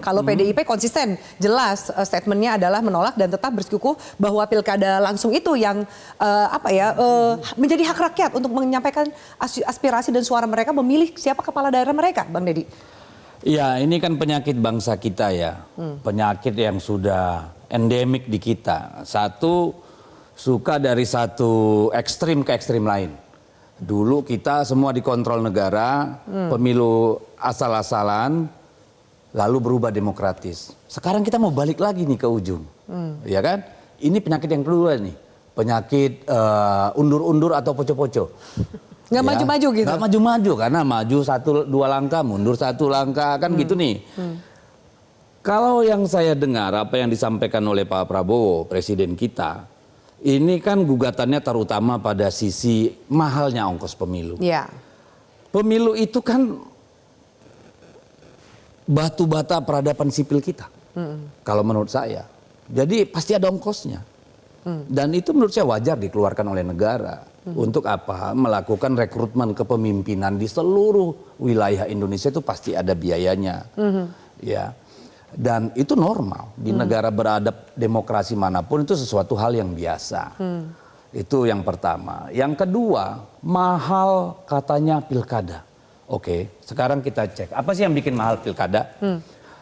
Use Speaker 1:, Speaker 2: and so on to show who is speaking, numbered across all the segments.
Speaker 1: Kalau PDIP konsisten, jelas statementnya adalah menolak dan tetap bersikukuh bahwa pilkada langsung itu yang menjadi hak rakyat untuk menyampaikan aspirasi dan suara mereka memilih siapa kepala daerah mereka, Bang Deddy.
Speaker 2: Ya, ini kan penyakit bangsa kita ya, penyakit yang sudah endemik di kita. Satu, suka dari satu ekstrim ke ekstrim lain. Dulu kita semua dikontrol negara, pemilu asal-asalan, lalu berubah demokratis. Sekarang kita mau balik lagi nih ke ujung, ya kan? Ini penyakit yang kedua nih, penyakit undur-undur atau poco-poco.
Speaker 1: Nggak maju-maju gitu?
Speaker 2: Nggak maju-maju, karena maju 1-2 langkah, mundur 1 langkah, kan gitu nih. Kalau yang saya dengar, apa yang disampaikan oleh Pak Prabowo, presiden kita, ini kan gugatannya terutama pada sisi mahalnya ongkos pemilu.
Speaker 1: Ya.
Speaker 2: Pemilu itu kan batu bata peradaban sipil kita, kalau menurut saya. Jadi pasti ada ongkosnya. Dan itu menurut saya wajar dikeluarkan oleh negara. Untuk apa? Melakukan rekrutmen kepemimpinan di seluruh wilayah Indonesia itu pasti ada biayanya. Ya. Dan itu normal di negara beradab demokrasi manapun, itu sesuatu hal yang biasa. Itu yang pertama. Yang kedua, mahal katanya pilkada. Oke, sekarang kita cek apa sih yang bikin mahal pilkada.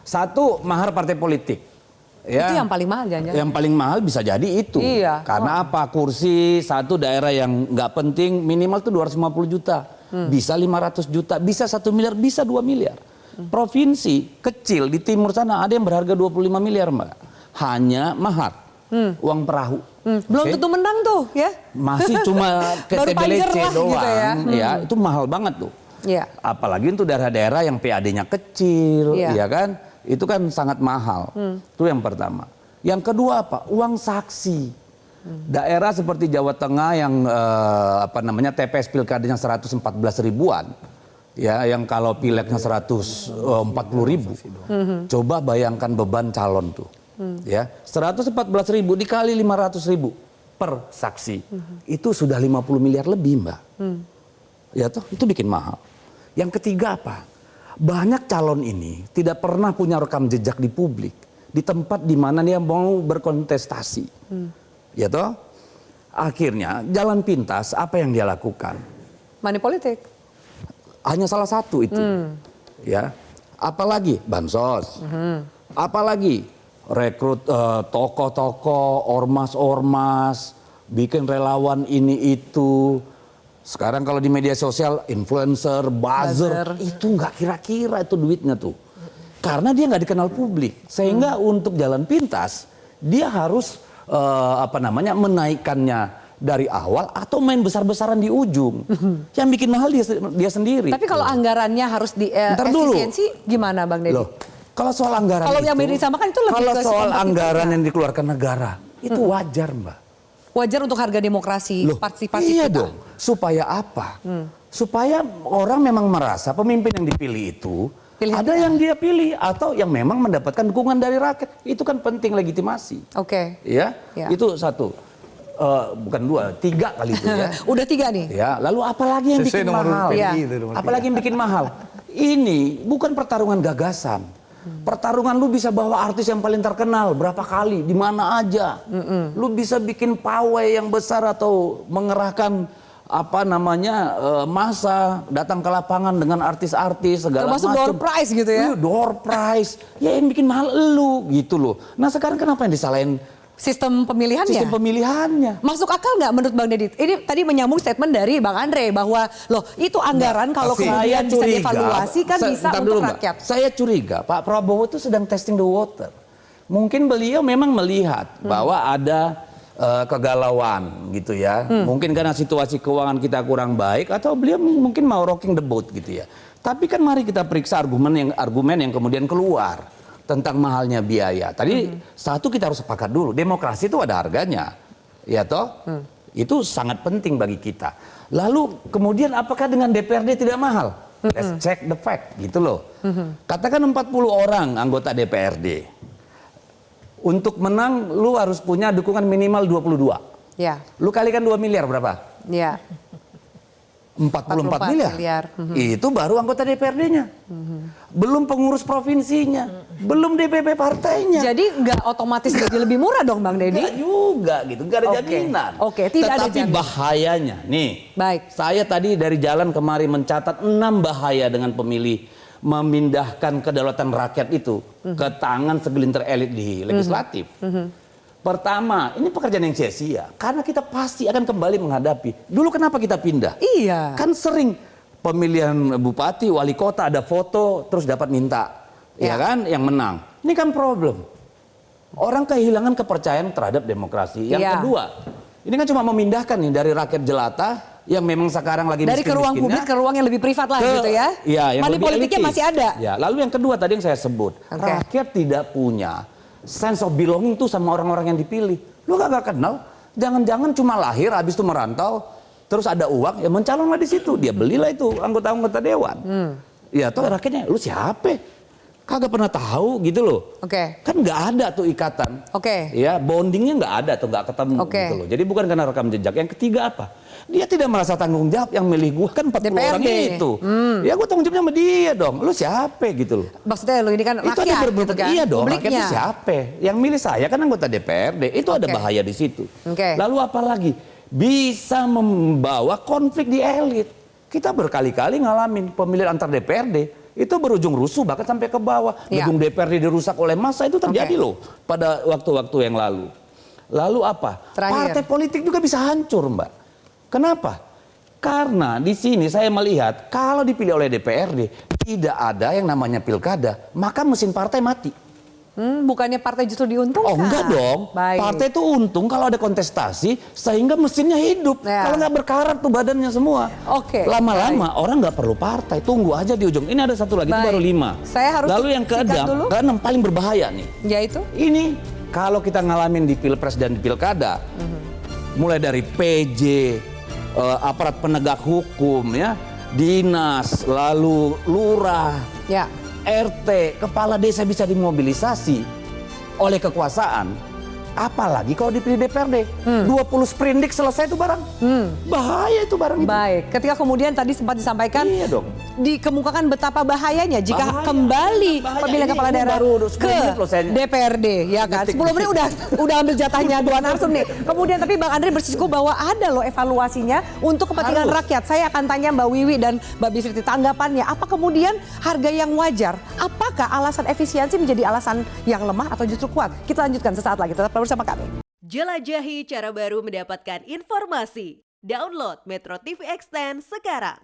Speaker 2: Satu, mahar partai politik. Ya,
Speaker 1: itu yang paling mahal jangan-jangan.
Speaker 2: Yang paling mahal bisa jadi itu.
Speaker 1: Iya.
Speaker 2: Karena apa? Kursi satu daerah yang nggak penting minimal tuh 250 juta. Bisa 500 juta, bisa 1 miliar, bisa 2 miliar. Provinsi kecil di timur sana ada yang berharga 25 miliar, Mbak. Hanya mahar, uang perahu.
Speaker 1: Belum tentu menang tuh ya.
Speaker 2: Masih cuma KTBLC doang.
Speaker 1: Gitu
Speaker 2: ya, itu mahal banget tuh.
Speaker 1: Ya.
Speaker 2: Apalagi untuk daerah-daerah yang PAD-nya kecil, ya kan? Itu kan sangat mahal. Itu yang pertama. Yang kedua apa? Uang saksi. Daerah seperti Jawa Tengah yang TPS pilkadanya 114 ribuan. Ya, yang kalau pileknya 140 ribu. Coba bayangkan beban calon tuh. Ya, 114 ribu dikali 500 ribu per saksi. Itu sudah 50 miliar lebih, Mbak. Ya toh, itu bikin mahal. Yang ketiga apa? Banyak calon ini tidak pernah punya rekam jejak di publik, di tempat di mana dia mau berkontestasi. Ya toh? Akhirnya jalan pintas apa yang dia lakukan?
Speaker 1: Money politik.
Speaker 2: Hanya salah satu itu. Ya. Apalagi bansos. Apalagi rekrut tokoh-tokoh, ormas-ormas, bikin relawan ini itu. Sekarang kalau di media sosial, influencer, buzzer, itu nggak kira-kira itu duitnya tuh. Karena dia nggak dikenal publik. Sehingga untuk jalan pintas, dia harus menaikkannya dari awal atau main besar-besaran di ujung. Yang bikin mahal dia sendiri.
Speaker 1: Tapi kalau anggarannya harus di efisiensi, gimana Bang Deddy?
Speaker 2: Loh, kalau soal anggaran
Speaker 1: kalau yang disamakan itu lebih
Speaker 2: kalau
Speaker 1: ke
Speaker 2: soal anggaran
Speaker 1: ya?
Speaker 2: yang dikeluarkan negara, itu wajar, Mbak.
Speaker 1: Wajar untuk harga demokrasi, partisipasi
Speaker 2: iya
Speaker 1: kita.
Speaker 2: dong. Supaya apa? Supaya orang memang merasa pemimpin yang dipilih itu ada yang dia pilih atau yang memang mendapatkan dukungan dari rakyat. Itu kan penting, legitimasi.
Speaker 1: Oke.
Speaker 2: Ya, itu satu. Bukan 2, 3 kali itu ya.
Speaker 1: Udah 3 nih.
Speaker 2: Ya, lalu apalagi yang bikin mahal? Apalagi yang bikin mahal? Ini bukan pertarungan gagasan. Pertarungan lu bisa bawa artis yang paling terkenal berapa kali, di mana aja. Lu bisa bikin pawai yang besar atau mengerahkan massa datang ke lapangan dengan artis-artis segala macam.
Speaker 1: Termasuk door prize gitu ya?
Speaker 2: Door prize. Ya yang bikin mahal lu gitu loh. Nah sekarang kenapa yang disalahin?
Speaker 1: Sistem pemilihannya?
Speaker 2: Sistem pemilihannya.
Speaker 1: Masuk akal nggak menurut Bang Deddy? Ini tadi menyambung statement dari Bang Andre bahwa loh itu anggaran kalau kemudian bisa dievaluasi kan bisa untuk rakyat.
Speaker 2: Saya curiga Pak Prabowo itu sedang testing the water. Mungkin beliau memang melihat bahwa ada kegalauan gitu ya. Mungkin karena situasi keuangan kita kurang baik atau beliau mungkin mau rocking the boat gitu ya. Tapi kan mari kita periksa argumen yang kemudian keluar tentang mahalnya biaya. Tadi satu kita harus sepakat dulu, demokrasi itu ada harganya. Ya toh? Itu sangat penting bagi kita. Lalu kemudian apakah dengan DPRD tidak mahal? Let's check the fact gitu loh. Katakan 40 orang anggota DPRD. Untuk menang lu harus punya dukungan minimal 22.
Speaker 1: Ya.
Speaker 2: Lu kalikan 2 miliar berapa?
Speaker 1: Ya.
Speaker 2: 44 miliar. Itu baru anggota DPRD-nya. Belum pengurus provinsinya. Belum DPP partainya.
Speaker 1: Jadi nggak otomatis jadi lebih murah dong Bang Deddy?
Speaker 2: Nggak juga gitu, nggak ada jaminan.
Speaker 1: Tidak ada
Speaker 2: Tetapi
Speaker 1: jaminan.
Speaker 2: bahayanya, nih.
Speaker 1: Baik.
Speaker 2: Saya tadi dari jalan kemari mencatat 6 bahaya dengan pemilih memindahkan kedaulatan rakyat itu ke tangan segelintir elit di legislatif. Pertama, ini pekerjaan yang sia-sia karena kita pasti akan kembali menghadapi. Dulu kenapa kita pindah?
Speaker 1: Iya.
Speaker 2: Kan sering pemilihan bupati, wali kota ada foto terus dapat minta, ya kan, yang menang. Ini kan problem. Orang kehilangan kepercayaan terhadap demokrasi. Yang kedua, ini kan cuma memindahkan nih dari rakyat jelata yang memang sekarang lagi
Speaker 1: dari ke ruang publik ke ruang yang lebih privat lah gitu ya.
Speaker 2: Yang
Speaker 1: money politiknya
Speaker 2: elitis.
Speaker 1: masih ada.
Speaker 2: Ya, lalu yang kedua tadi yang saya sebut, rakyat tidak punya sense of belonging tuh sama orang-orang yang dipilih. Lu gak kenal, jangan-jangan cuma lahir habis itu merantau, terus ada uang, ya mencalonlah di situ, dia belilah itu anggota-anggota dewan. Ya tuh rakyatnya, lu siapa? Kagak pernah tahu gitu loh. Kan nggak ada tuh ikatan. Ya bondingnya nggak ada tuh, nggak ketemu gitu loh. Jadi bukan karena rekam jejak. Yang ketiga apa? Dia tidak merasa tanggung jawab, yang milih gua kan 40 orang itu. Ya gua tanggung jawabnya sama dia dong. Lu siapa gitu loh.
Speaker 1: Maksudnya lu ini kan rakyat gitu kan.
Speaker 2: Iya dong,
Speaker 1: publiknya.
Speaker 2: rakyatnya siapa? Yang milih saya kan anggota DPRD. Itu ada bahaya di situ. Lalu apa lagi? Bisa membawa konflik di elit. Kita berkali-kali ngalamin pemilihan antar DPRD. Itu berujung rusuh bahkan sampai ke bawah. Gedung DPRD dirusak oleh massa, itu terjadi loh pada waktu-waktu yang lalu. Lalu apa? Partai politik juga bisa hancur, Mbak. Kenapa? Karena di sini saya melihat kalau dipilih oleh DPRD tidak ada yang namanya pilkada, maka mesin partai mati.
Speaker 1: Bukannya partai justru diuntungkan?
Speaker 2: Oh enggak dong. Partai itu untung kalau ada kontestasi sehingga mesinnya hidup. Kalau nggak berkarat tuh badannya semua. Lama-lama orang nggak perlu partai. Tunggu aja di ujung. Ini ada satu lagi, itu baru 5.
Speaker 1: Saya harus
Speaker 2: lalu yang keenam paling berbahaya nih.
Speaker 1: Yaitu?
Speaker 2: Ini kalau kita ngalamin di pilpres dan di pilkada, mulai dari PJ, aparat penegak hukum, ya, dinas, lalu lurah. RT, kepala desa bisa dimobilisasi oleh kekuasaan. Apalagi kalau dipilih DPRD. 20 sprindik selesai itu barang. Bahaya itu barang itu.
Speaker 1: Baik, ketika kemudian tadi sempat disampaikan, dikemukakan betapa bahayanya jika kembali pemilihan kepala daerah ke DPRD, ya kan? 10 menit udah ambil jatahnya Dua Narsum nih. Kemudian tapi Bang Andre bersikukuh bahwa ada loh evaluasinya untuk kepentingan rakyat. Saya akan tanya Mbak Wiwi dan Mbak Bivitri tanggapannya. Apa kemudian harga yang wajar? Apakah alasan efisiensi menjadi alasan yang lemah atau justru kuat? Kita lanjutkan sesaat lagi. Tetap bersama kami.
Speaker 3: Jelajahi cara baru mendapatkan informasi. Download Metro TV Extend sekarang.